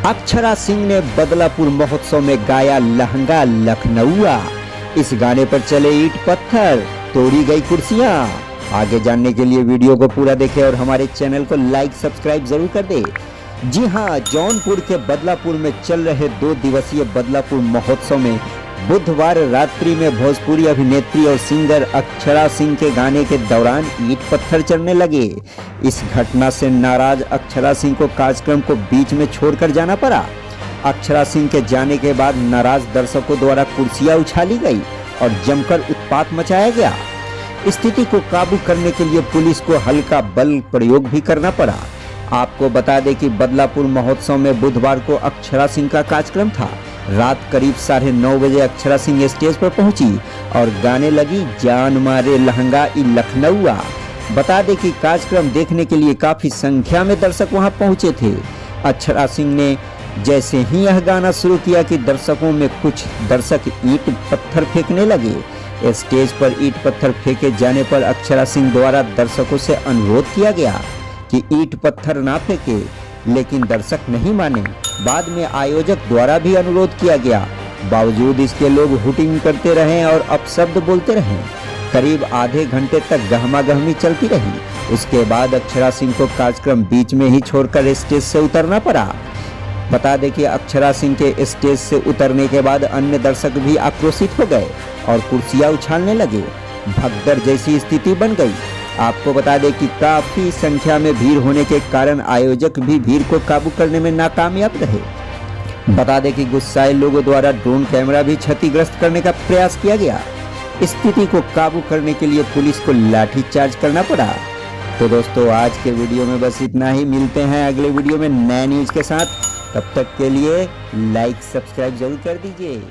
अक्षरा सिंह ने बदलापुर महोत्सव में गाया लहंगा लखनऊआ। इस गाने पर चले ईंट पत्थर, तोड़ी गई कुर्सियां। आगे जानने के लिए वीडियो को पूरा देखें और हमारे चैनल को लाइक सब्सक्राइब जरूर कर दे। जी हां, जौनपुर के बदलापुर में चल रहे 2 दिवसीय बदलापुर महोत्सव में बुधवार रात्रि में भोजपुरी अभिनेत्री और सिंगर अक्षरा सिंह के गाने के दौरान ईंट पत्थर चढ़ने लगे। इस घटना से नाराज अक्षरा सिंह को कार्यक्रम को बीच में छोड़कर जाना पड़ा। अक्षरा सिंह के जाने के बाद नाराज दर्शकों द्वारा कुर्सियां उछाली गई और जमकर उत्पात मचाया गया। स्थिति को काबू करने के लिए पुलिस को हल्का बल प्रयोग भी करना पड़ा। आपको बता दें कि बदलापुर महोत्सव में बुधवार को अक्षरा सिंह का कार्यक्रम था। रात करीब 9:30 बजे अक्षरा सिंह स्टेज पर पहुंची और गाने लगी जान मारे लहंगा ई लखनऊआ। बता दें कि कार्यक्रम देखने के लिए काफी संख्या में दर्शक वहां पहुंचे थे। अक्षरा सिंह ने जैसे ही यह गाना शुरू किया कि दर्शकों में कुछ दर्शक ईंट पत्थर फेंकने लगे। स्टेज पर ईंट पत्थर फेंके जाने पर अक्षरा सिंह द्वारा दर्शकों से अनुरोध किया गया कि ईंट पत्थर ना फेंके, लेकिन दर्शक नहीं माने। बाद में आयोजक द्वारा भी अनुरोध किया गया, बावजूद इसके लोग हुटिंग करते रहे और अपशब्द बोलते रहे। करीब आधे घंटे तक गहमागहमी चलती रही। उसके बाद अक्षरा सिंह को कार्यक्रम बीच में ही छोड़कर स्टेज से उतरना पड़ा। बता दें कि अक्षरा सिंह के स्टेज से उतरने के बाद अन्य दर्शक भी आक्रोशित हो गए और कुर्सियां उछालने लगे। भगदड़ जैसी स्थिति बन गई। आपको बता दें कि काफी संख्या में भीड़ होने के कारण आयोजक भी भीड़ को काबू करने में नाकामयाब रहे। बता दें कि गुस्साए लोगों द्वारा ड्रोन कैमरा भी क्षतिग्रस्त करने का प्रयास किया गया। स्थिति को काबू करने के लिए पुलिस को लाठीचार्ज करना पड़ा। तो दोस्तों, आज के वीडियो में बस इतना ही। मिलते हैं अगले वीडियो में नए न्यूज के साथ। तब तक के लिए लाइक सब्सक्राइब जरूर कर दीजिए।